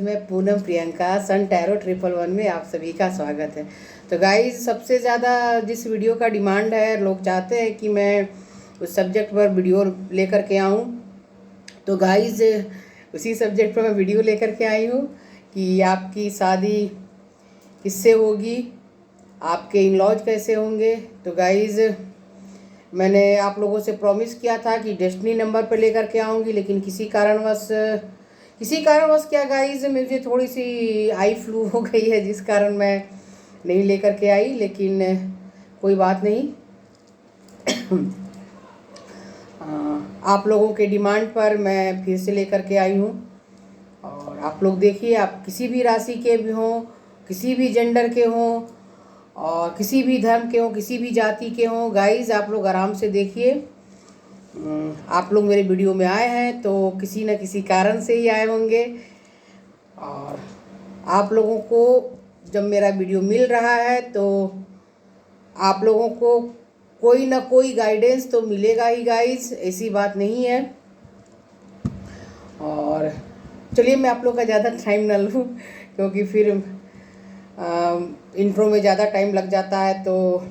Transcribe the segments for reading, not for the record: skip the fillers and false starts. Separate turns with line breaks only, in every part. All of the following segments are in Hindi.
मैं पूनम प्रियंका सन टैरो 111 में आप सभी का स्वागत है। तो गाइज, सबसे ज़्यादा जिस वीडियो का डिमांड है, लोग चाहते हैं कि मैं उस सब्जेक्ट पर वीडियो लेकर के आऊँ। तो गाइज, उसी सब्जेक्ट पर मैं वीडियो लेकर के आई हूँ कि आपकी शादी किससे होगी, आपके इन लॉज कैसे होंगे। तो गाइज, मैंने आप लोगों से प्रॉमिस किया था कि डेस्टिनी नंबर पर लेकर के आऊँगी, लेकिन किसी कारणवश क्या गाइज, मुझे थोड़ी सी आई फ्लू हो गई है, जिस कारण मैं नहीं लेकर के आई। लेकिन कोई बात नहीं, आप लोगों के डिमांड पर मैं फिर से लेकर के आई हूँ। और आप लोग देखिए, आप किसी भी राशि के भी हों, किसी भी जेंडर के हों, और किसी भी धर्म के हों, किसी भी जाति के हों, गाइज आप लोग आराम से देखिए। आप लोग मेरे वीडियो में आए हैं तो किसी न किसी कारण से ही आए होंगे। और आप लोगों को जब मेरा वीडियो मिल रहा है तो आप लोगों को कोई ना कोई गाइडेंस तो मिलेगा ही गाइज, ऐसी बात नहीं है। और चलिए, मैं आप लोग का ज़्यादा टाइम ना लूँ, क्योंकि फिर इंट्रो में ज़्यादा टाइम लग जाता है तो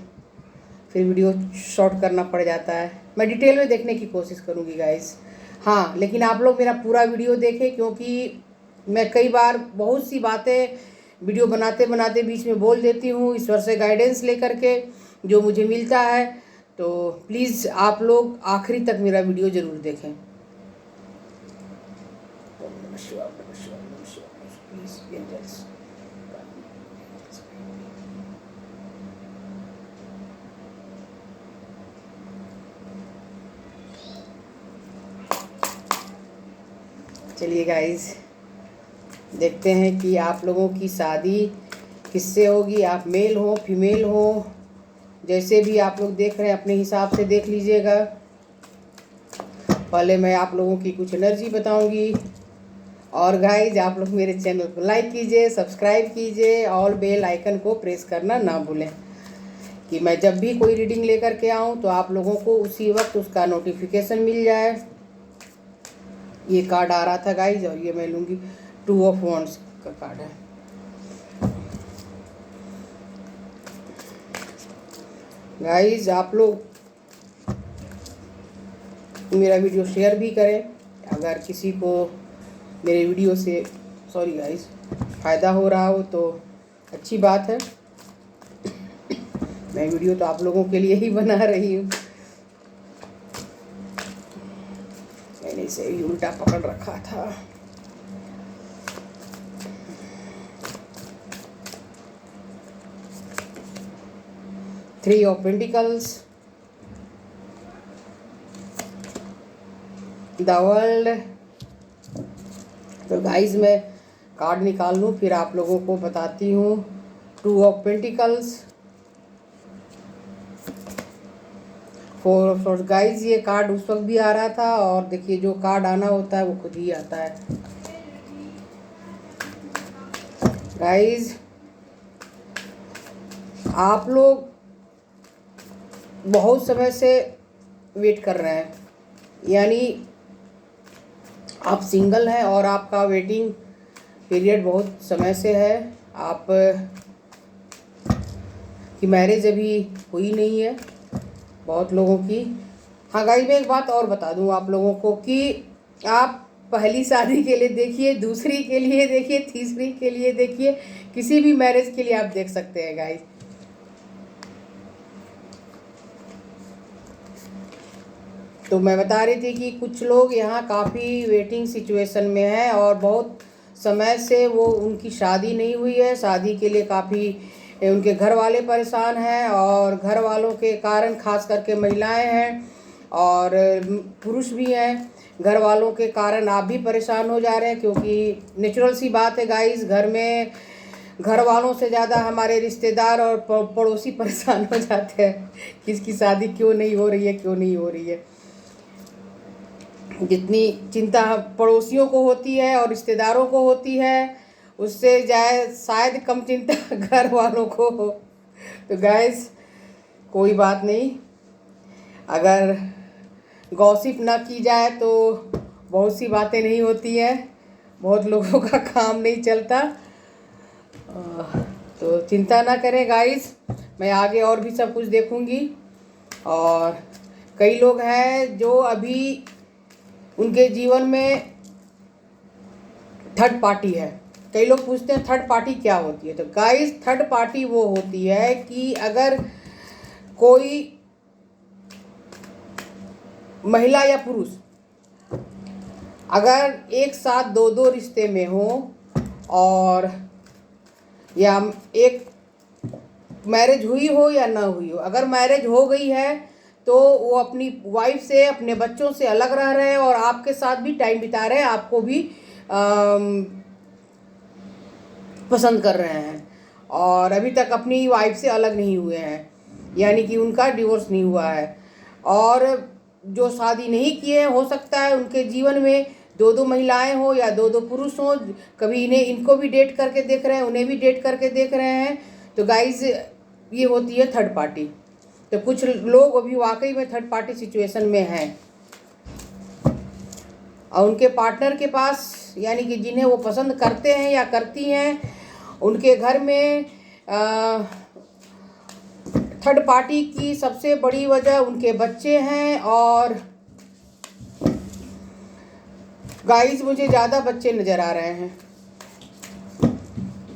फिर वीडियो शॉर्ट करना पड़ जाता है। मैं डिटेल में देखने की कोशिश करूँगी गाइस। हाँ, लेकिन आप लोग मेरा पूरा वीडियो देखें, क्योंकि मैं कई बार बहुत सी बातें वीडियो बनाते बनाते बीच में बोल देती हूँ, ईश्वर से गाइडेंस लेकर के जो मुझे मिलता है। तो प्लीज़ आप लोग आखिरी तक मेरा वीडियो ज़रूर देखें। चलिए गाइस, देखते हैं कि आप लोगों की शादी किससे होगी। आप मेल हो फीमेल हो, जैसे भी आप लोग देख रहे हैं अपने हिसाब से देख लीजिएगा। पहले मैं आप लोगों की कुछ एनर्जी बताऊंगी। और गाइज, आप लोग मेरे चैनल को लाइक कीजिए, सब्सक्राइब कीजिए, और बेल आइकन को प्रेस करना ना भूलें, कि मैं जब भी कोई रीडिंग लेकर के आऊँ तो आप लोगों को उसी वक्त उसका नोटिफिकेशन मिल जाए। ये कार्ड आ रहा था गाइज, और ये मैं लूँगी 2 ऑफ वॉन्ड्स का कार्ड है। गाइज, आप लोग मेरा वीडियो शेयर भी करें, अगर किसी को मेरे वीडियो से फ़ायदा हो रहा हो तो अच्छी बात है। मैं वीडियो तो आप लोगों के लिए ही बना रही हूँ। मैंने इसे भी उल्टा पकड़ रखा था। Three of pentacles, the world. तो गाइज, मैं कार्ड निकाल लूँ फिर आप लोगों को बताती हूँ। 2 of pentacles, 4 of swords. Guys, ये कार्ड उस वक्त भी आ रहा था, और देखिए जो कार्ड आना होता है वो खुद ही आता है। गाइज, आप लोग बहुत समय से वेट कर रहे हैं, यानी आप सिंगल हैं और आपका वेटिंग पीरियड बहुत समय से है। आप की मैरिज अभी हुई नहीं है बहुत लोगों की। हाँ गाइस, मैं एक बात और बता दूं आप लोगों को कि आप पहली शादी के लिए देखिए, दूसरी के लिए देखिए, तीसरी के लिए देखिए, किसी भी मैरिज के लिए आप देख सकते हैं गाइस। तो मैं बता रही थी कि कुछ लोग यहाँ काफ़ी वेटिंग सिचुएशन में हैं, और बहुत समय से वो उनकी शादी नहीं हुई है। शादी के लिए काफ़ी उनके घर वाले परेशान हैं, और घर वालों के कारण खास करके महिलाएं हैं और पुरुष भी हैं। घर वालों के कारण आप भी परेशान हो जा रहे हैं, क्योंकि नेचुरल सी बात है गाइस, घर में घर वालों से ज़्यादा हमारे रिश्तेदार और पड़ोसी परेशान हो जाते हैं, किसकी शादी क्यों नहीं हो रही है, क्यों नहीं हो रही है। जितनी चिंता पड़ोसियों को होती है और रिश्तेदारों को होती है, उससे शायद कम चिंता घर वालों को हो। तो गाइस, कोई बात नहीं, अगर गॉसिप ना की जाए तो बहुत सी बातें नहीं होती हैं। बहुत लोगों का काम नहीं चलता। तो चिंता ना करें गाइस, मैं आगे और भी सब कुछ देखूंगी। और कई लोग हैं जो अभी उनके जीवन में थर्ड पार्टी है। कई लोग पूछते हैं थर्ड पार्टी क्या होती है। तो गाइस, थर्ड पार्टी वो होती है कि अगर कोई महिला या पुरुष अगर एक साथ दो दो रिश्ते में हो, और या एक मैरिज हुई हो या ना हुई हो, अगर मैरिज हो गई है तो वो अपनी वाइफ से, अपने बच्चों से अलग रह रहे हैं और आपके साथ भी टाइम बिता रहे हैं, आपको भी पसंद कर रहे हैं, और अभी तक अपनी वाइफ से अलग नहीं हुए हैं, यानी कि उनका डिवोर्स नहीं हुआ है। और जो शादी नहीं किए हैं, हो सकता है उनके जीवन में दो दो महिलाएं हो या दो दो पुरुष हो, कभी इनको भी डेट करके देख रहे हैं, उन्हें भी डेट करके देख रहे हैं। तो गाइज, ये होती है थर्ड पार्टी। तो कुछ लोग अभी वाकई में थर्ड पार्टी सिचुएशन में हैं, और उनके पार्टनर के पास, यानी कि जिन्हें वो पसंद करते हैं या करती हैं, उनके घर में थर्ड पार्टी की सबसे बड़ी वजह उनके बच्चे हैं। और गाइस, मुझे ज़्यादा बच्चे नज़र आ रहे हैं।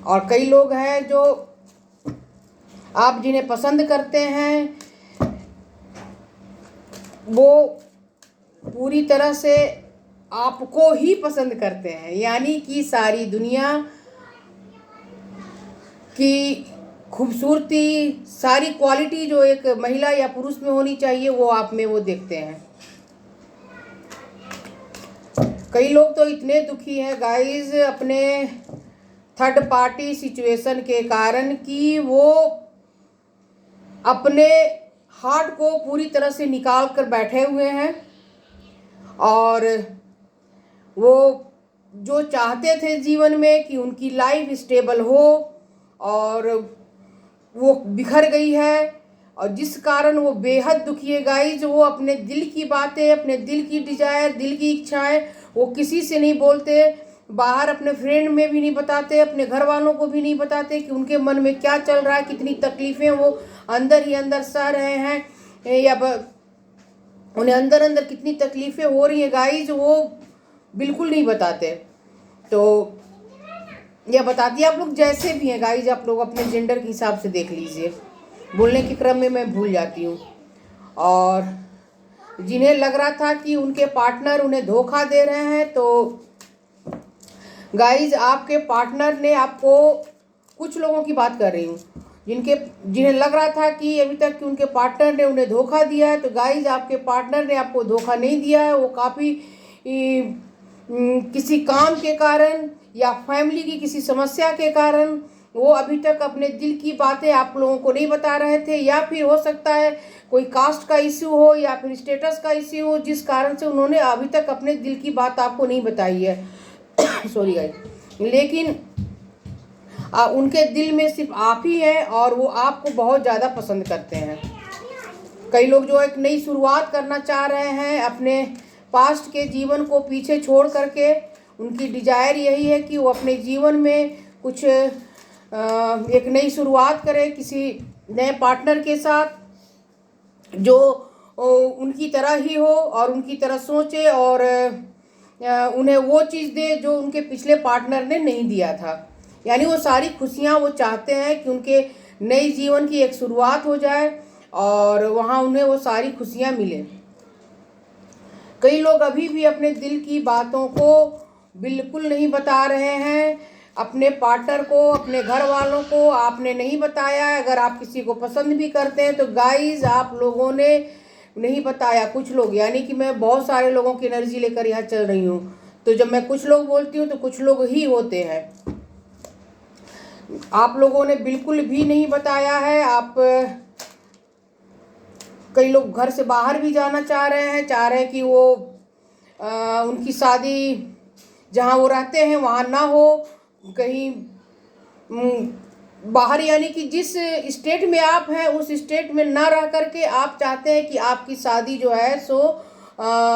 और कई लोग हैं जो आप जिन्हें पसंद करते हैं, वो पूरी तरह से आपको ही पसंद करते हैं, यानी कि सारी दुनिया की खूबसूरती, सारी क्वालिटी जो एक महिला या पुरुष में होनी चाहिए, वो आप में वो देखते हैं। कई लोग तो इतने दुखी हैं गाइस अपने थर्ड पार्टी सिचुएशन के कारण कि वो अपने हार्ट को पूरी तरह से निकाल कर बैठे हुए हैं, और वो जो चाहते थे जीवन में कि उनकी लाइफ स्टेबल हो, और वो बिखर गई है। और जिस कारण वो बेहद दुखी है गाइज, वो अपने दिल की बातें, अपने दिल की डिजायर, दिल की इच्छाएं वो किसी से नहीं बोलते, बाहर अपने फ्रेंड में भी नहीं बताते, अपने घर वालों को भी नहीं बताते कि उनके मन में क्या चल रहा है, कितनी तकलीफ़ें वो अंदर ही अंदर सह रहे हैं, या उन्हें अंदर अंदर कितनी तकलीफ़ें हो रही हैं गाइज, वो बिल्कुल नहीं बताते। तो या बताती है, आप लोग जैसे भी हैं गाइज, आप लोग अपने जेंडर के हिसाब से देख लीजिए, बोलने के क्रम में मैं भूल जाती हूँ। और जिन्हें लग रहा था कि उनके पार्टनर उन्हें धोखा दे रहे हैं, तो गाइज आपके पार्टनर ने आपको, कुछ लोगों की बात कर रही हूँ जिन्हें लग रहा था कि अभी तक कि उनके पार्टनर ने उन्हें धोखा दिया है, तो गाइज आपके पार्टनर ने आपको धोखा नहीं दिया है। वो काफ़ी किसी काम के कारण या फैमिली की किसी समस्या के कारण वो अभी तक अपने दिल की बातें आप लोगों को नहीं बता रहे थे, या फिर हो सकता है कोई कास्ट का इश्यू हो या फिर स्टेटस का इश्यू हो, जिस कारण से उन्होंने अभी तक अपने दिल की बात आपको नहीं बताई है। सॉरी गाइस, लेकिन उनके दिल में सिर्फ आप ही हैं, और वो आपको बहुत ज़्यादा पसंद करते हैं। कई लोग जो एक नई शुरुआत करना चाह रहे हैं अपने पास्ट के जीवन को पीछे छोड़ करके, उनकी डिजायर यही है कि वो अपने जीवन में कुछ एक नई शुरुआत करें किसी नए पार्टनर के साथ, जो उनकी तरह ही हो और उनकी तरह सोचे, और उन्हें वो चीज़ दे जो उनके पिछले पार्टनर ने नहीं दिया था। यानी वो सारी खुशियाँ वो चाहते हैं कि उनके नए जीवन की एक शुरुआत हो जाए, और वहाँ उन्हें वो सारी खुशियाँ मिले। कई लोग अभी भी अपने दिल की बातों को बिल्कुल नहीं बता रहे हैं, अपने पार्टनर को, अपने घर वालों को आपने नहीं बताया। अगर आप किसी को पसंद भी करते हैं तो गाइज आप लोगों ने नहीं बताया। कुछ लोग, यानी कि मैं बहुत सारे लोगों की एनर्जी लेकर यहाँ चल रही हूँ, तो जब मैं कुछ लोग बोलती हूँ तो कुछ लोग ही होते हैं। आप लोगों ने बिल्कुल भी नहीं बताया है। आप कई लोग घर से बाहर भी जाना चाह रहे हैं कि वो उनकी शादी जहाँ वो रहते हैं वहाँ ना हो, कहीं बाहर, यानी कि जिस स्टेट में आप हैं उस स्टेट में ना रह करके आप चाहते हैं कि आपकी शादी जो है सो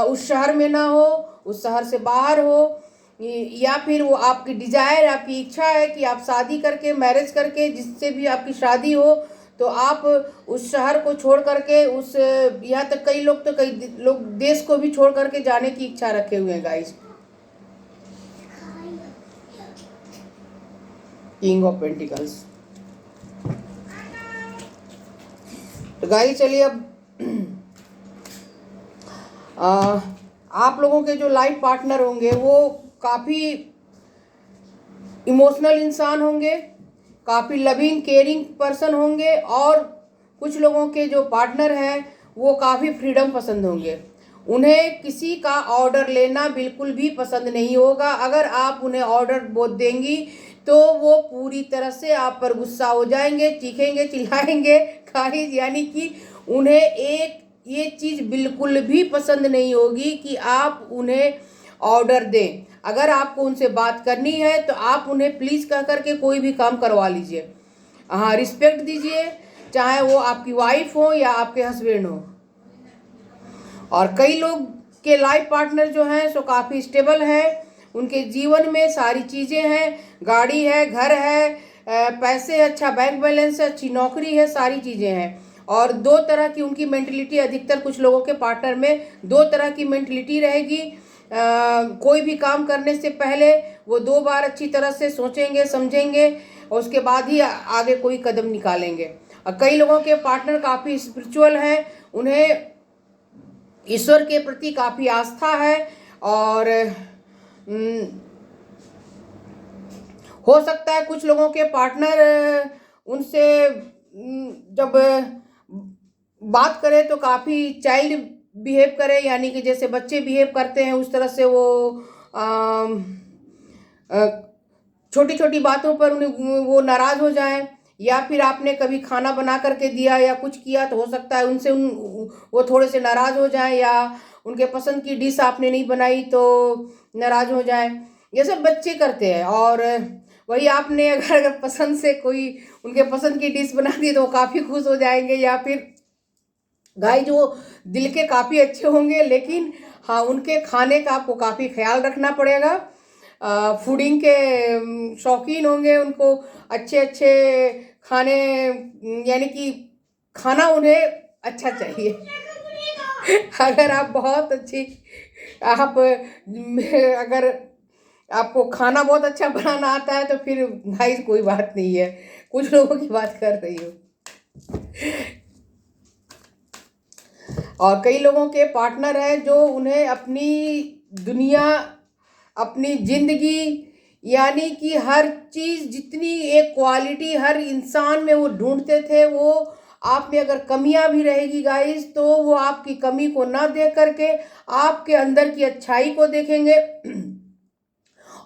उस शहर में ना हो, उस शहर से बाहर हो, या फिर वो आपकी डिजायर, आपकी इच्छा है कि आप शादी करके, मैरिज करके, जिससे भी आपकी शादी हो, तो आप उस शहर को छोड़ करके, उस यहाँ तक कई लोग तो कई लोग देश को भी छोड़ करके जाने की इच्छा रखे हुए हैं गाइस। King of pentacles. तो गाइस चलिए अब आप लोगों के जो लाइफ पार्टनर होंगे वो काफ़ी इमोशनल इंसान होंगे, काफ़ी लविंग केयरिंग पर्सन होंगे, और कुछ लोगों के जो पार्टनर हैं वो काफ़ी फ्रीडम पसंद होंगे। उन्हें किसी का ऑर्डर लेना बिल्कुल भी पसंद नहीं होगा। अगर आप उन्हें ऑर्डर बोल देंगी तो वो पूरी तरह से आप पर गुस्सा हो जाएंगे, चीखेंगे, चिल्लाएंगे गाइस। यानी कि उन्हें एक ये चीज़ बिल्कुल भी पसंद नहीं होगी कि आप उन्हें ऑर्डर दें। अगर आपको उनसे बात करनी है तो आप उन्हें प्लीज़ कह करके कोई भी काम करवा लीजिए। हाँ, रिस्पेक्ट दीजिए, चाहे वो आपकी वाइफ हो या आपके हस्बैंड हो। और कई लोग के लाइफ पार्टनर जो हैं सो काफ़ी स्टेबल है, उनके जीवन में सारी चीज़ें हैं, गाड़ी है, घर है, पैसे, अच्छा बैंक बैलेंस है, अच्छी नौकरी है, सारी चीज़ें हैं। और दो तरह की उनकी मेंटलिटी, अधिकतर कुछ लोगों के पार्टनर में दो तरह की मेंटलिटी रहेगी। कोई भी काम करने से पहले वो 2 बार अच्छी तरह से सोचेंगे, समझेंगे, और उसके बाद ही आगे कोई कदम निकालेंगे। और कई लोगों के पार्टनर काफ़ी स्पिरिचुअल हैं, उन्हें ईश्वर के प्रति काफ़ी आस्था है, और हो सकता है कुछ लोगों के पार्टनर उनसे जब बात करें तो काफ़ी चाइल्ड बिहेव करे, यानी कि जैसे बच्चे बिहेव करते हैं उस तरह से वो छोटी छोटी बातों पर उन्हें वो नाराज़ हो जाएं। या फिर आपने कभी खाना बना करके दिया या कुछ किया तो हो सकता है उनसे वो थोड़े से नाराज़ हो जाएं, या उनके पसंद की डिश आपने नहीं बनाई तो नाराज़ हो जाएं। ये सब बच्चे करते हैं। और वही आपने अगर पसंद से कोई उनके पसंद की डिश बना दी तो वो काफ़ी खुश हो जाएंगे। या फिर गाइस वो दिल के काफ़ी अच्छे होंगे, लेकिन हाँ, उनके खाने का आपको काफ़ी ख्याल रखना पड़ेगा। फूडिंग के शौकीन होंगे, उनको अच्छे अच्छे खाने, यानी कि खाना उन्हें अच्छा चाहिए। अगर आप बहुत अच्छी आप अगर आपको खाना बहुत अच्छा बनाना आता है तो फिर भाई कोई बात नहीं है, कुछ लोगों की बात कर रही हूँ। और कई लोगों के पार्टनर हैं जो उन्हें अपनी दुनिया, अपनी जिंदगी, यानी कि हर चीज़, जितनी एक क्वालिटी हर इंसान में वो ढूंढते थे, वो आप में अगर कमियां भी रहेगी गाइस तो वो आपकी कमी को ना देख करके आपके अंदर की अच्छाई को देखेंगे,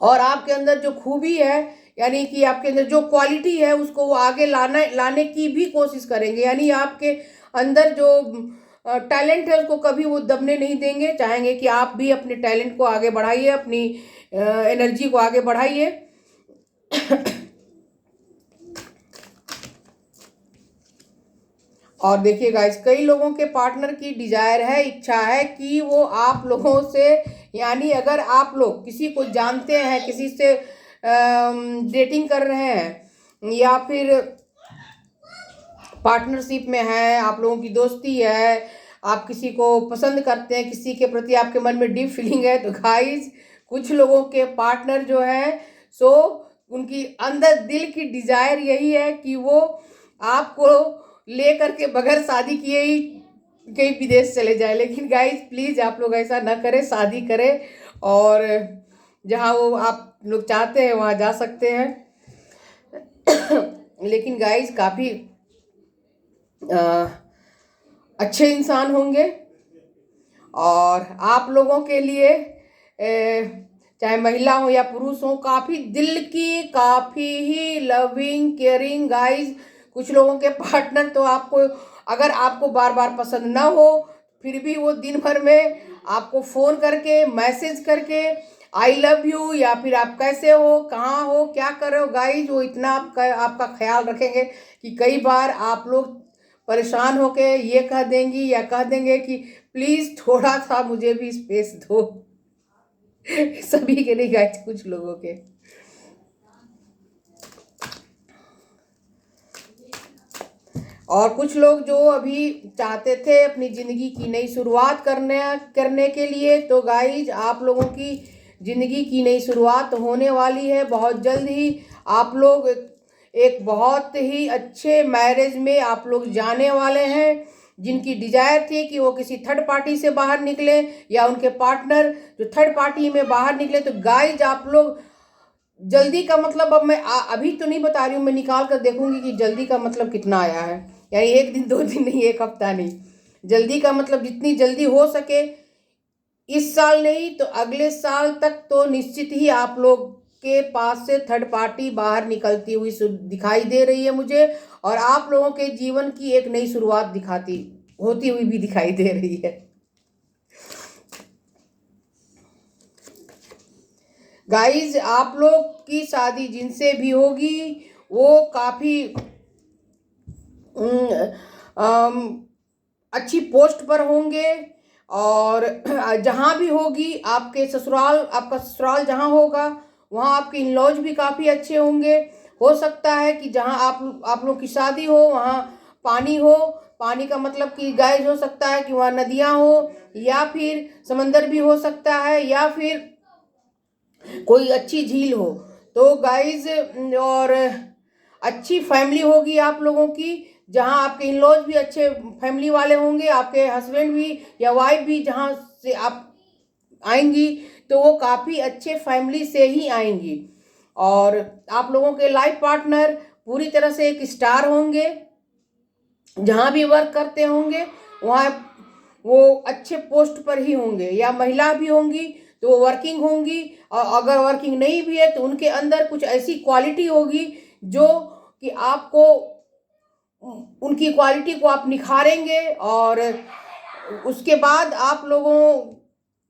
और आपके अंदर जो खूबी है, यानी कि आपके अंदर जो क्वालिटी है उसको वो आगे लाने की भी कोशिश करेंगे। यानी आपके अंदर जो टैलेंट है उसको कभी वो दबने नहीं देंगे, चाहेंगे कि आप भी अपने टैलेंट को आगे बढ़ाइए, अपनी एनर्जी को आगे बढ़ाइए। और देखिए गाइस, कई लोगों के पार्टनर की डिजायर है, इच्छा है कि वो आप लोगों से, यानी अगर आप लोग किसी को जानते हैं, किसी से डेटिंग कर रहे हैं, या फिर पार्टनरशिप में है, आप लोगों की दोस्ती है, आप किसी को पसंद करते हैं, किसी के प्रति आपके मन में डीप फीलिंग है, तो गाइस कुछ लोगों के पार्टनर जो है सो उनकी अंदर दिल की डिजायर यही है कि वो आपको ले करके बगैर शादी किए ही कहीं विदेश चले जाए। लेकिन गाइस प्लीज़ आप लोग ऐसा ना करें, शादी करें, और जहाँ वो आप लोग चाहते हैं वहाँ जा सकते हैं। लेकिन गाइस काफ़ी अच्छे इंसान होंगे, और आप लोगों के लिए चाहे महिला हो या पुरुष हो, काफ़ी दिल की, काफ़ी ही लविंग केयरिंग गाइस। कुछ लोगों के पार्टनर तो आपको, अगर आपको बार बार पसंद ना हो फिर भी वो दिन भर में आपको फ़ोन करके, मैसेज करके आई लव यू, या फिर आप कैसे हो, कहाँ हो, क्या कर रहे हो गाइस, वो इतना आपका ख्याल रखेंगे कि कई बार आप लोग परेशान होके ये कह देंगी या कह देंगे कि प्लीज़ थोड़ा सा मुझे भी स्पेस दो। सभी के नहीं गाइस, कुछ लोगों के। और कुछ लोग जो अभी चाहते थे अपनी ज़िंदगी की नई शुरुआत करने के लिए, तो गाइज आप लोगों की ज़िंदगी की नई शुरुआत होने वाली है बहुत जल्द ही। आप लोग एक बहुत ही अच्छे मैरिज में आप लोग जाने वाले हैं। जिनकी डिजायर थी कि वो किसी थर्ड पार्टी से बाहर निकले, या उनके पार्टनर जो थर्ड पार्टी में बाहर निकले, तो गाइज आप लोग जल्दी का मतलब, अब मैं अभी तो नहीं बता रही हूँ, मैं निकाल कर देखूंगी कि जल्दी का मतलब कितना आया है। यानी 1 दिन 2 दिन नहीं, 1 हफ्ता नहीं। जल्दी का मतलब जितनी जल्दी हो सके, इस साल नहीं तो अगले साल तक तो निश्चित ही आप लोग के पास से थर्ड पार्टी बाहर निकलती हुई दिखाई दे रही है मुझे। और आप लोगों के जीवन की एक नई शुरुआत दिखाती होती हुई भी दिखाई दे रही है। गाइज आप लोग की शादी जिनसे भी होगी वो काफ़ी अच्छी पोस्ट पर होंगे। और जहाँ भी होगी आपका ससुराल जहाँ होगा, वहाँ आपके इन लॉज भी काफ़ी अच्छे होंगे। हो सकता है कि जहाँ आप लोग की शादी हो वहाँ पानी हो। पानी का मतलब कि गाइज हो सकता है कि वहाँ नदियाँ हो, या फिर समंदर भी हो सकता है, या फिर कोई अच्छी झील हो। तो गाइज, और अच्छी फैमिली होगी आप लोगों की, जहां आपके इन लॉज भी अच्छे फैमिली वाले होंगे, आपके हस्बैंड भी या वाइफ भी जहां से आप आएंगी तो वो काफ़ी अच्छे फैमिली से ही आएंगी। और आप लोगों के लाइफ पार्टनर पूरी तरह से एक स्टार होंगे। जहाँ भी वर्क करते होंगे वहाँ वो अच्छे पोस्ट पर ही होंगे, या महिला भी होंगी तो वो वर्किंग होंगी। और अगर वर्किंग नहीं भी है तो उनके अंदर कुछ ऐसी क्वालिटी होगी जो कि आपको, उनकी क्वालिटी को आप निखारेंगे। और उसके बाद आप लोगों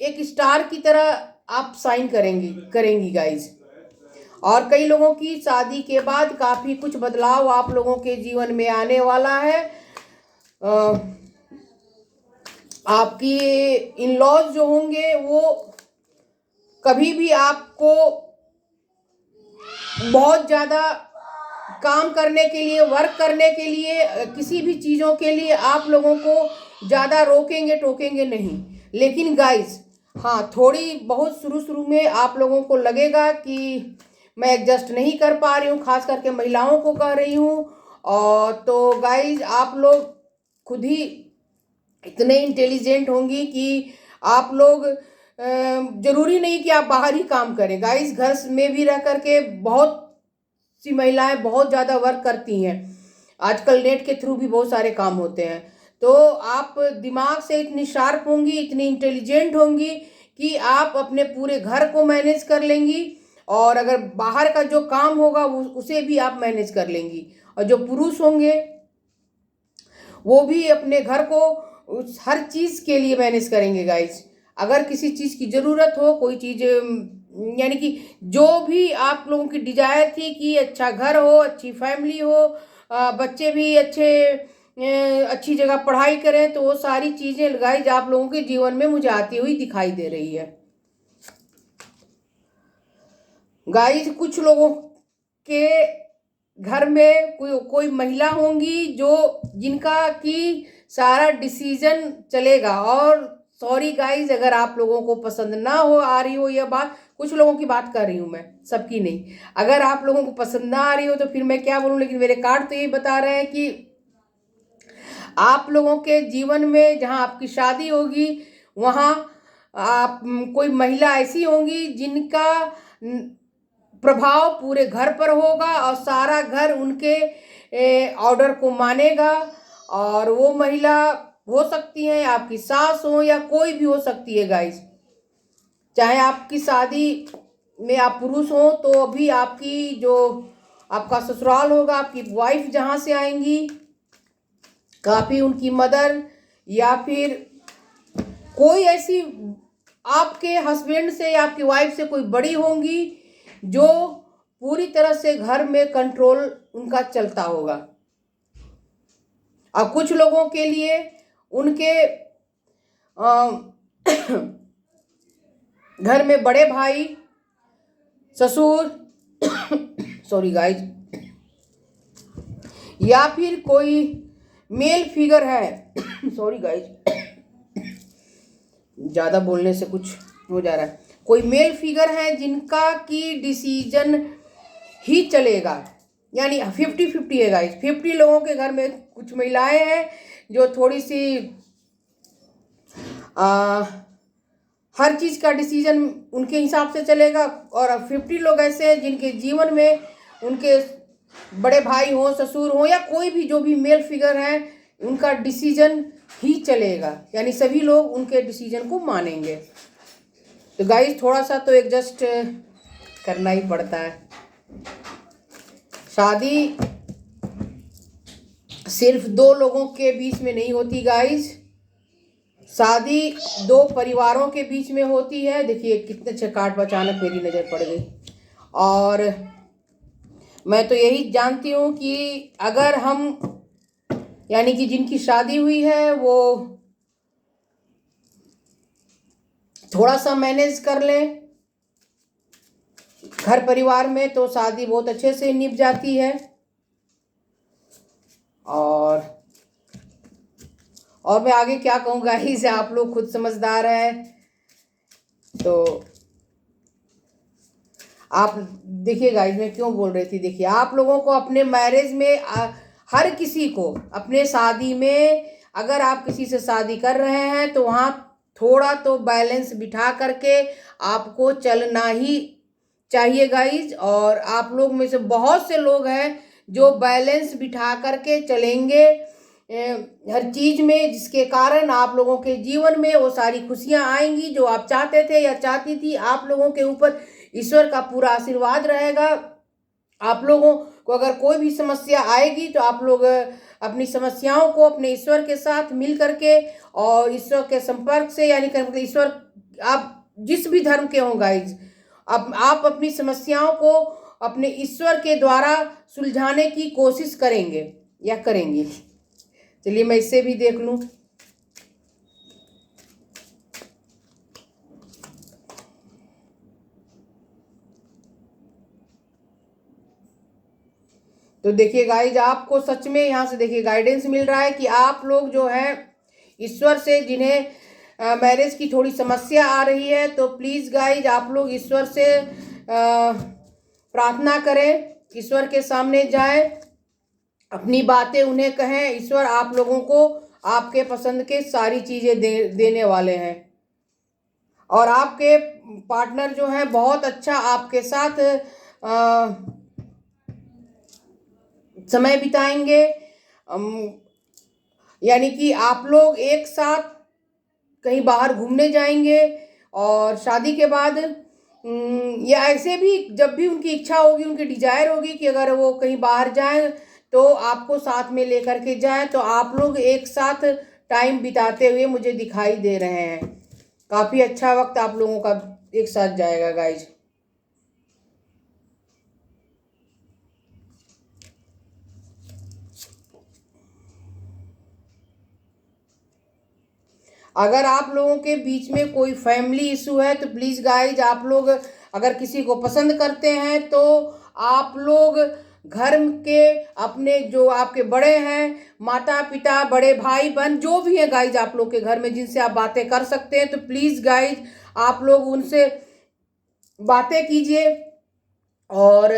एक स्टार की तरह आप साइन करेंगी गाइज। और कई लोगों की शादी के बाद काफ़ी कुछ बदलाव आप लोगों के जीवन में आने वाला है। आपकी इन लॉज जो होंगे वो कभी भी आपको बहुत ज़्यादा काम करने के लिए, वर्क करने के लिए, किसी भी चीज़ों के लिए आप लोगों को ज़्यादा रोकेंगे टोकेंगे नहीं। लेकिन गाइस, हाँ, थोड़ी बहुत शुरू शुरू में आप लोगों को लगेगा कि मैं एडजस्ट नहीं कर पा रही हूँ, खास करके महिलाओं को कह रही हूँ। और तो गाइस आप लोग खुद ही इतने इंटेलिजेंट होंगी कि आप लोग जरूरी नहीं कि आप बाहर ही काम करें। गाइस घर में भी रह करके बहुत सी महिलाएं बहुत ज़्यादा वर्क करती हैं। आजकल नेट के थ्रू भी बहुत सारे काम होते हैं। तो आप दिमाग से इतनी शार्प होंगी, इतनी इंटेलिजेंट होंगी कि आप अपने पूरे घर को मैनेज कर लेंगी। और अगर बाहर का जो काम होगा उसे भी आप मैनेज कर लेंगी। और जो पुरुष होंगे वो भी अपने घर को हर चीज़ के लिए मैनेज करेंगे गाइज। अगर किसी चीज़ की ज़रूरत हो, कोई चीज़, यानी कि जो भी आप लोगों की डिजायर थी कि अच्छा घर हो, अच्छी फैमिली हो, बच्चे भी अच्छी जगह पढ़ाई करें, तो वो सारी चीज़ें गाइज आप लोगों के जीवन में मुझे आती हुई दिखाई दे रही है। गाइज कुछ लोगों के घर में कोई महिला होंगी जो जिनका कि सारा डिसीजन चलेगा। और सॉरी गाइज अगर आप लोगों को पसंद ना हो आ रही हो यह बात, कुछ लोगों की बात कर रही हूँ मैं, सबकी नहीं। अगर आप लोगों को पसंद ना आ रही हो तो फिर मैं क्या बोलूँ, लेकिन मेरे कार्ड तो यही बता रहे हैं कि आप लोगों के जीवन में जहाँ आपकी शादी होगी वहाँ आप कोई महिला ऐसी होंगी जिनका प्रभाव पूरे घर पर होगा और सारा घर उनके ऑर्डर को मानेगा। और वो महिला हो सकती है आपकी सास हो या कोई भी हो सकती है गाइस। चाहे आपकी शादी में आप पुरुष हो तो अभी आपकी जो आपका ससुराल होगा, आपकी वाइफ जहाँ से आएंगी, काफ़ी उनकी मदर या फिर कोई ऐसी आपके हस्बैंड से या आपकी वाइफ से कोई बड़ी होंगी जो पूरी तरह से घर में कंट्रोल उनका चलता होगा। और कुछ लोगों के लिए उनके घर में बड़े भाई, ससुर सॉरी गाइज, या फिर कोई मेल फिगर है सॉरी गाइज, ज़्यादा बोलने से कुछ हो जा रहा है, कोई मेल फिगर है जिनका की डिसीजन ही चलेगा, यानी 50-50 है गाइज। 50 लोगों के घर में कुछ महिलाएं हैं जो थोड़ी सी हर चीज़ का डिसीजन उनके हिसाब से चलेगा, और 50 लोग ऐसे हैं जिनके जीवन में उनके बड़े भाई हो, ससुर हो, या कोई भी जो भी मेल फिगर है उनका डिसीजन ही चलेगा, यानी सभी लोग उनके डिसीजन को मानेंगे। तो गाइस थोड़ा सा तो एडजस्ट करना ही पड़ता है। शादी सिर्फ 2 लोगों के बीच में नहीं होती गाइस, शादी 2 परिवारों के बीच में होती है। देखिए कितने अच्छे कार्ड पर अचानक मेरी नज़र पड़ गई। और मैं तो यही जानती हूँ कि अगर हम, यानी कि जिनकी शादी हुई है वो थोड़ा सा मैनेज कर लें घर परिवार में, तो शादी बहुत अच्छे से निभ जाती है। और मैं आगे क्या कहूँ गाइस, आप लोग खुद समझदार हैं। तो आप देखिए गाइस, मैं क्यों बोल रही थी, देखिए आप लोगों को अपने मैरिज में हर किसी को अपने शादी में, अगर आप किसी से शादी कर रहे हैं तो वहाँ थोड़ा तो बैलेंस बिठा करके आपको चलना ही चाहिए गाइज। और आप लोग में से बहुत से लोग हैं जो बैलेंस बिठा करके चलेंगे हर चीज में, जिसके कारण आप लोगों के जीवन में वो सारी खुशियां आएंगी जो आप चाहते थे या चाहती थी। आप लोगों के ऊपर ईश्वर का पूरा आशीर्वाद रहेगा। आप लोगों को अगर कोई भी समस्या आएगी तो आप लोग अपनी समस्याओं को अपने ईश्वर के साथ मिल करके और ईश्वर के संपर्क से, यानी कि ईश्वर, आप जिस भी धर्म के हों गाइज, अब आप अपनी समस्याओं को अपने ईश्वर के द्वारा सुलझाने की कोशिश करेंगे या करेंगी। चलिए मैं इससे भी देख लूं। तो देखिए गाइज, आपको सच में यहाँ से देखिए गाइडेंस मिल रहा है कि आप लोग जो है ईश्वर से, जिन्हें मैरिज की थोड़ी समस्या आ रही है, तो प्लीज़ गाइज आप लोग ईश्वर से प्रार्थना करें, ईश्वर के सामने जाएं, अपनी बातें उन्हें कहें। ईश्वर आप लोगों को आपके पसंद के सारी चीज़ें देने वाले हैं। और आपके पार्टनर जो है बहुत अच्छा आपके साथ समय बिताएंगे, यानी कि आप लोग एक साथ कहीं बाहर घूमने जाएंगे। और शादी के बाद या ऐसे भी जब भी उनकी इच्छा होगी, उनकी डिजायर होगी कि अगर वो कहीं बाहर जाएं तो आपको साथ में लेकर के जाएं, तो आप लोग एक साथ टाइम बिताते हुए मुझे दिखाई दे रहे हैं। काफ़ी अच्छा वक्त आप लोगों का एक साथ जाएगा गाइज। अगर आप लोगों के बीच में कोई फैमिली इशू है तो प्लीज़ गाइज, आप लोग अगर किसी को पसंद करते हैं तो आप लोग घर के अपने जो आपके बड़े हैं, माता पिता, बड़े भाई बहन जो भी है गाइज आप लोग के घर में, जिनसे आप बातें कर सकते हैं, तो प्लीज़ गाइज आप लोग उनसे बातें कीजिए। और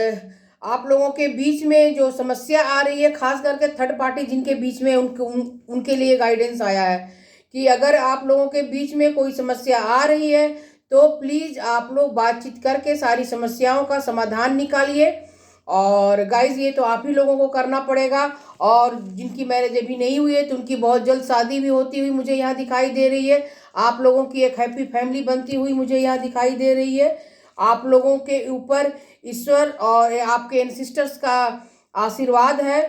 आप लोगों के बीच में जो समस्या आ रही है, खास करके थर्ड पार्टी जिनके बीच में, उनके लिए गाइडेंस आया है कि अगर आप लोगों के बीच में कोई समस्या आ रही है तो प्लीज़ आप लोग बातचीत करके सारी समस्याओं का समाधान निकालिए। और गाइज ये तो आप ही लोगों को करना पड़ेगा। और जिनकी मैरिज अभी नहीं हुई है तो उनकी बहुत जल्द शादी भी होती हुई मुझे यहाँ दिखाई दे रही है। आप लोगों की एक हैप्पी फैमिली बनती हुई मुझे यहाँ दिखाई दे रही है। आप लोगों के ऊपर ईश्वर और आपके एंसिस्टर्स का आशीर्वाद है।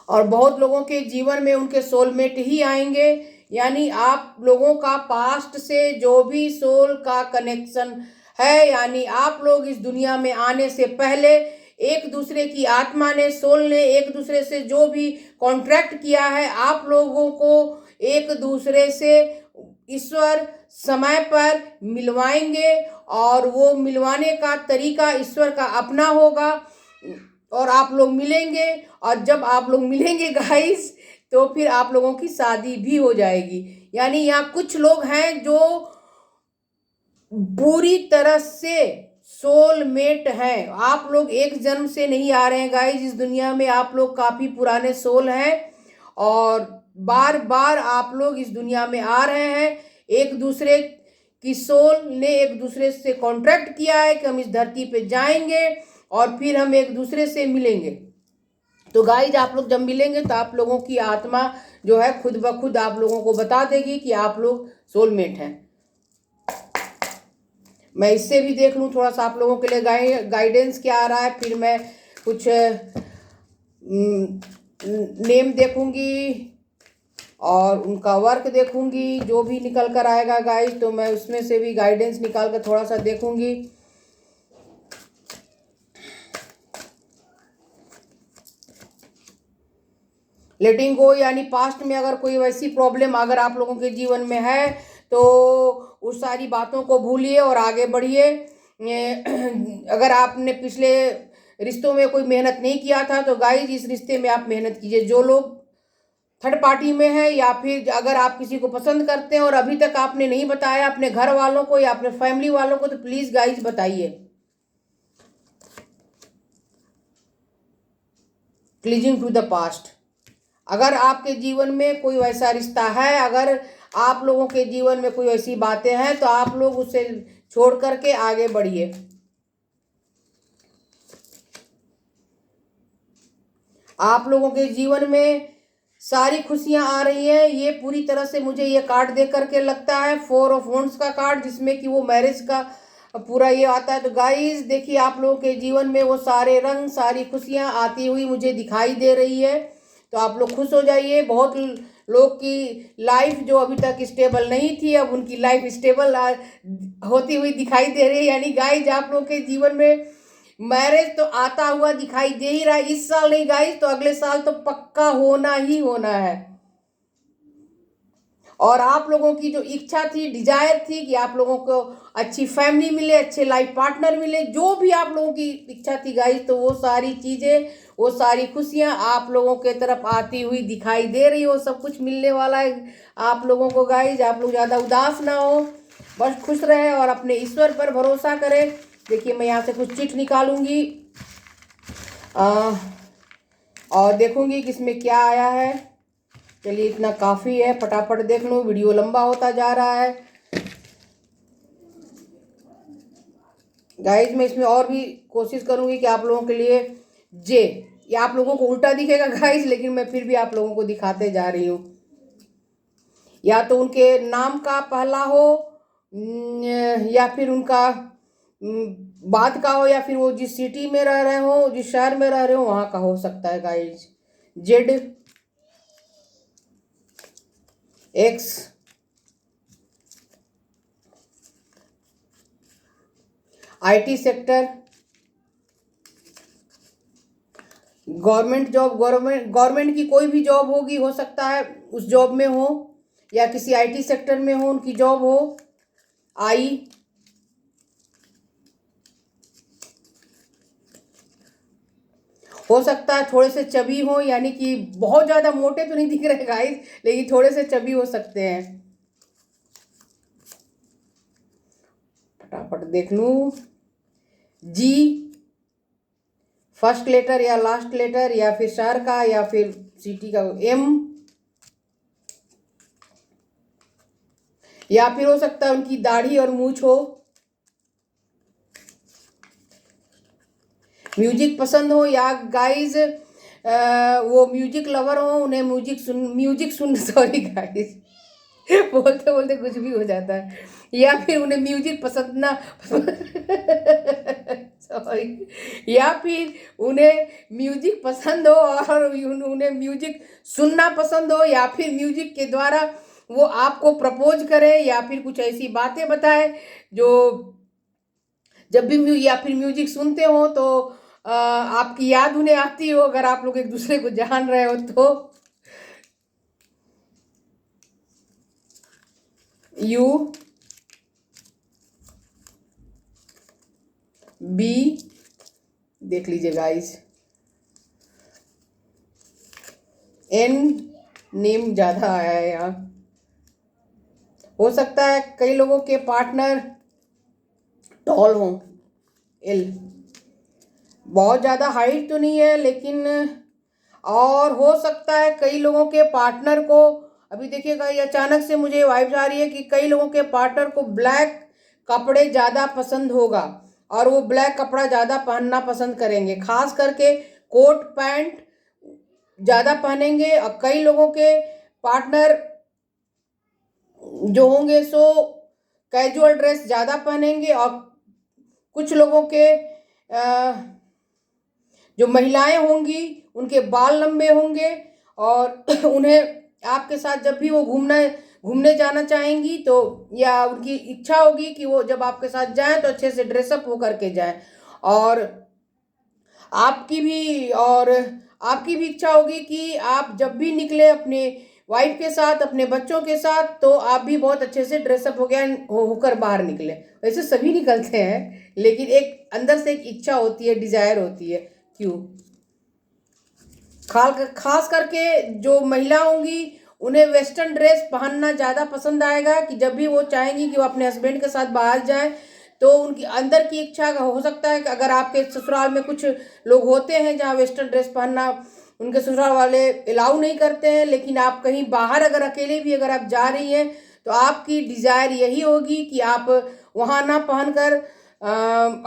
और बहुत लोगों के जीवन में उनके सोलमेट ही आएंगे, यानी आप लोगों का पास्ट से जो भी सोल का कनेक्शन है, यानी आप लोग इस दुनिया में आने से पहले एक दूसरे की आत्मा ने, सोल ने एक दूसरे से जो भी कॉन्ट्रैक्ट किया है, आप लोगों को एक दूसरे से ईश्वर समय पर मिलवाएंगे और वो मिलवाने का तरीका ईश्वर का अपना होगा और आप लोग मिलेंगे। और जब आप लोग मिलेंगे गाइस तो फिर आप लोगों की शादी भी हो जाएगी। यानी यहाँ कुछ लोग हैं जो पूरी तरह से सोलमेट हैं। आप लोग एक जन्म से नहीं आ रहे हैं गाइस इस दुनिया में, आप लोग काफी पुराने सोल हैं और बार बार आप लोग इस दुनिया में आ रहे हैं। एक दूसरे की सोल ने एक दूसरे से कॉन्ट्रैक्ट किया है कि हम इस धरती पे जाएंगे और फिर हम एक दूसरे से मिलेंगे। तो गाइज आप लोग जब मिलेंगे तो आप लोगों की आत्मा जो है खुद ब खुद आप लोगों को बता देगी कि आप लोग सोलमेट हैं। मैं इससे भी देख लूँ थोड़ा सा आप लोगों के लिए गाइडेंस क्या आ रहा है, फिर मैं कुछ नेम देखूंगी और उनका वर्क देखूंगी। जो भी निकल कर आएगा गाइज तो मैं उसमें से भी गाइडेंस निकाल कर थोड़ा सा देखूंगी। लेटिंग गो यानी पास्ट में अगर कोई वैसी प्रॉब्लम अगर आप लोगों के जीवन में है तो उस सारी बातों को भूलिए और आगे बढ़िए। अगर आपने पिछले रिश्तों में कोई मेहनत नहीं किया था तो गाइज इस रिश्ते में आप मेहनत कीजिए। जो लोग थर्ड पार्टी में है या फिर अगर आप किसी को पसंद करते हैं और अभी तक आपने नहीं बताया अपने घर वालों को या अपने फैमिली वालों को तो प्लीज गाइज बताइए। Pleasing to the past. अगर आपके जीवन में कोई वैसा रिश्ता है, अगर आप लोगों के जीवन में कोई ऐसी बातें हैं तो आप लोग उसे छोड़ करके आगे बढ़िए। आप लोगों के जीवन में सारी खुशियां आ रही हैं। ये पूरी तरह से मुझे ये कार्ड देख करके लगता है 4 ऑफ वॉन्ड्स का कार्ड जिसमें कि वो मैरिज का पूरा ये आता है। तो गाइस देखिए आप लोगों के जीवन में वो सारे रंग सारी खुशियां आती हुई मुझे दिखाई दे रही है। तो आप लोग खुश हो जाइए। बहुत लोग की लाइफ जो अभी तक स्टेबल नहीं थी अब उनकी लाइफ स्टेबल होती हुई दिखाई दे रही है। यानी गाइस आप लोगों के जीवन में मैरिज तो आता हुआ दिखाई दे ही रहा है। इस साल नहीं गाइस तो अगले साल तो पक्का होना ही होना है। और आप लोगों की जो इच्छा थी डिजायर थी कि आप लोगों को अच्छी फैमिली मिले अच्छे लाइफ पार्टनर मिले, जो भी आप लोगों की इच्छा थी गाइस तो वो सारी चीजें वो सारी खुशियां आप लोगों के तरफ आती हुई दिखाई दे रही हो। सब कुछ मिलने वाला है आप लोगों को गाइस। आप लोग ज़्यादा उदास ना हो, बस खुश रहे और अपने ईश्वर पर भरोसा करें। देखिए मैं यहाँ से कुछ चिट निकालूंगी और देखूंगी किसमें क्या आया है। चलिए इतना काफ़ी है, फटाफट देख लो वीडियो लंबा होता जा रहा है। गाइज मैं इसमें और भी कोशिश करूंगी कि आप लोगों के लिए जे ये आप लोगों को उल्टा दिखेगा गाइज, लेकिन मैं फिर भी आप लोगों को दिखाते जा रही हूँ। या तो उनके नाम का पहला हो या फिर उनका बाद का हो या फिर वो जिस सिटी में रह रहे हो जिस शहर में रह रहे हो वहाँ का हो सकता है guys. Z x IT sector government job government की कोई भी जॉब होगी हो सकता है उस जॉब में हो या किसी आईटी सेक्टर में हो उनकी जॉब हो। आई हो सकता है थोड़े से चबी हो, यानी कि बहुत ज्यादा मोटे तो नहीं दिख रहे गाइस लेकिन थोड़े से चबी हो सकते हैं। फटाफट देख लूं। जी फर्स्ट लेटर या लास्ट लेटर या फिर शहर का या फिर सिटी का। एम या फिर हो सकता है उनकी दाढ़ी और मूंछ हो। म्यूजिक पसंद हो या गाइज वो म्यूजिक लवर हो, उन्हें म्यूजिक सुन सॉरी गाइज बोलते बोलते कुछ भी हो जाता है। या फिर उन्हें म्यूजिक पसंद ना सॉरी या फिर उन्हें म्यूजिक पसंद हो और उन्हें म्यूजिक सुनना पसंद हो या फिर म्यूजिक के द्वारा वो आपको प्रपोज करे या फिर कुछ ऐसी बातें बताए जो जब भी या फिर म्यूजिक सुनते हो तो आपकी याद उन्हें आती हो अगर आप लोग एक दूसरे को जान रहे हो तो। U B, देख लीजिए गाइस, N नेम ज़्यादा आया है यहाँ। हो सकता है कई लोगों के पार्टनर टॉल हों। L, बहुत ज़्यादा हाइट तो नहीं है लेकिन, और हो सकता है कई लोगों के पार्टनर को, अभी देखिएगा ये अचानक से मुझे वाइब्स आ रही है कि कई लोगों के पार्टनर को ब्लैक कपड़े ज़्यादा पसंद होगा और वो ब्लैक कपड़ा ज़्यादा पहनना पसंद करेंगे, खास करके कोट पैंट ज़्यादा पहनेंगे। और कई लोगों के पार्टनर जो होंगे सो कैजुअल ड्रेस ज़्यादा पहनेंगे, और कुछ लोगों के जो महिलाएं होंगी उनके बाल लंबे होंगे और उन्हें आपके साथ जब भी वो घूमने जाना चाहेंगी तो, या उनकी इच्छा होगी कि वो जब आपके साथ जाएं तो अच्छे से ड्रेसअप हो करके जाएं, और आपकी भी इच्छा होगी कि आप जब भी निकले अपने वाइफ के साथ, अपने बच्चों के साथ, तो आप भी बहुत अच्छे से ड्रेसअप होकर बाहर निकले। वैसे सभी निकलते हैं लेकिन एक अंदर से एक इच्छा होती है, डिजायर होती है। क्यों? खास करके जो महिला होंगी उन्हें वेस्टर्न ड्रेस पहनना ज़्यादा पसंद आएगा, कि जब भी वो चाहेंगी कि वो अपने हस्बैंड के साथ बाहर जाएं तो उनकी अंदर की इच्छा हो सकता है कि अगर आपके ससुराल में कुछ लोग होते हैं जहाँ वेस्टर्न ड्रेस पहनना उनके ससुराल वाले अलाउ नहीं करते हैं, लेकिन आप कहीं बाहर अगर अकेले भी अगर आप जा रही हैं तो आपकी डिज़ायर यही होगी कि आप वहाँ ना पहनकर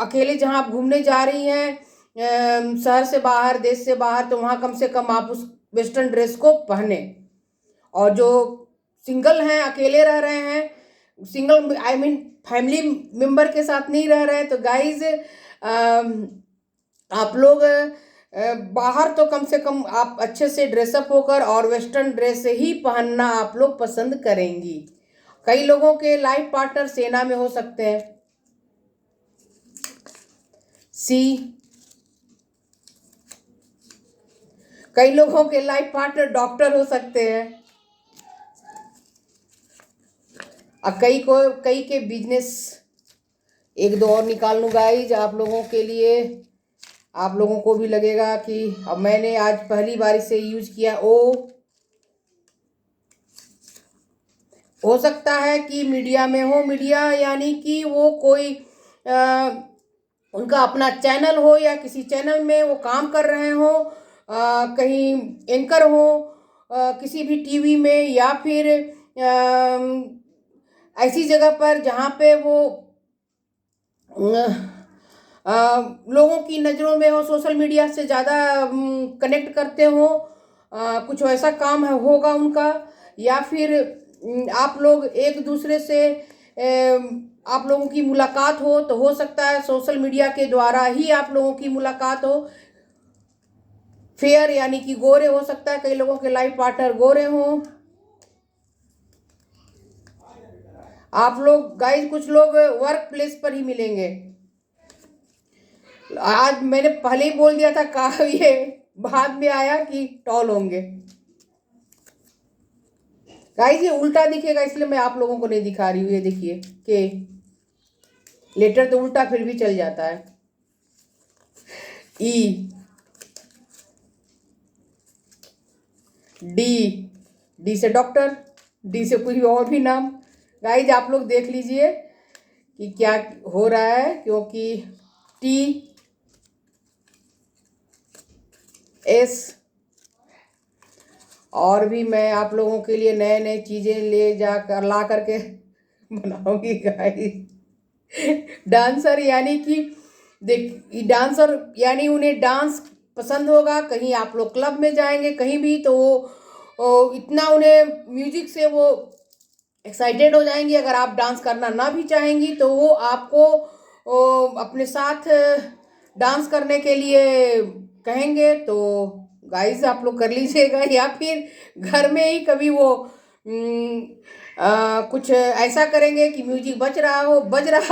अकेले जहाँ आप घूमने जा रही हैं, शहर से बाहर, देश से बाहर, तो वहाँ कम से कम आप उस वेस्टर्न ड्रेस को पहने। और जो सिंगल हैं, अकेले रह रहे हैं, single I mean family member के साथ नहीं रह रहे हैं, तो गाइज आप लोग बाहर तो कम से कम आप अच्छे से ड्रेसअप होकर और वेस्टर्न ड्रेस ही पहनना आप लोग पसंद करेंगी। कई लोगों के लाइफ पार्टनर सेना में हो सकते हैं। C, कई लोगों के लाइफ पार्टनर डॉक्टर हो सकते हैं, और कई के बिजनेस। एक दो और निकाल लूँ गाइज आप लोगों के लिए, आप लोगों को भी लगेगा कि अब मैंने आज पहली बार इसे यूज किया। हो सकता है कि मीडिया में हो, मीडिया यानी कि वो कोई उनका अपना चैनल हो या किसी चैनल में वो काम कर रहे हो, कहीं एंकर हो किसी भी टीवी में, या फिर ऐसी जगह पर जहाँ पे वो लोगों की नज़रों में हो, सोशल मीडिया से ज़्यादा कनेक्ट करते हो, कुछ वैसा काम होगा उनका। या फिर आप लोग एक दूसरे से आप लोगों की मुलाकात तो हो सकता है सोशल मीडिया के द्वारा ही आप लोगों की मुलाकात हो। फेयर यानी कि गोरे हो सकता है, कई लोगों के लाइफ पार्टनर गोरे हों। आप लोग गाइस, कुछ लोग वर्क प्लेस पर ही मिलेंगे। आज मैंने पहले ही बोल दिया था, ये बाद में आया कि टॉल होंगे। गाइस ये उल्टा दिखेगा इसलिए मैं आप लोगों को नहीं दिखा रही हूँ। ये देखिए के लेटर तो उल्टा फिर भी चल जाता है। ई, डी से डॉक्टर, डी से कोई और भी नाम। गाइज आप लोग देख लीजिए कि क्या हो रहा है, क्योंकि T, S, और भी मैं आप लोगों के लिए नए नए चीज़ें ला करके बनाऊंगी गाइज। डांसर यानी कि डांसर यानी उन्हें डांस पसंद होगा, कहीं आप लोग क्लब में जाएंगे कहीं भी तो वो इतना उन्हें म्यूजिक से वो एक्साइटेड हो जाएंगी। अगर आप डांस करना ना भी चाहेंगी तो वो आपको अपने साथ डांस करने के लिए कहेंगे, तो गाइस आप लोग कर लीजिएगा। या फिर घर में ही कभी वो कुछ ऐसा करेंगे कि म्यूजिक बज रहा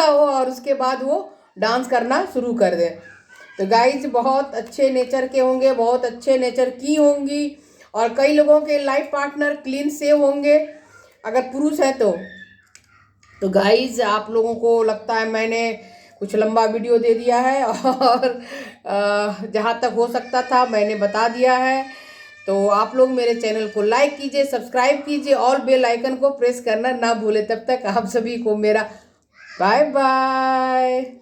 हो और उसके बाद वो डांस करना शुरू कर दे। तो गाइज बहुत अच्छे नेचर के होंगे, बहुत अच्छे नेचर की होंगी, और कई लोगों के लाइफ पार्टनर क्लीन सेव होंगे अगर पुरुष है तो। तो गाइज आप लोगों को लगता है मैंने कुछ लंबा वीडियो दे दिया है और जहाँ तक हो सकता था मैंने बता दिया है। तो आप लोग मेरे चैनल को लाइक कीजिए, सब्सक्राइब कीजिए और बेल आइकन को प्रेस करना ना भूलें। तब तक आप सभी को मेरा बाय बाय।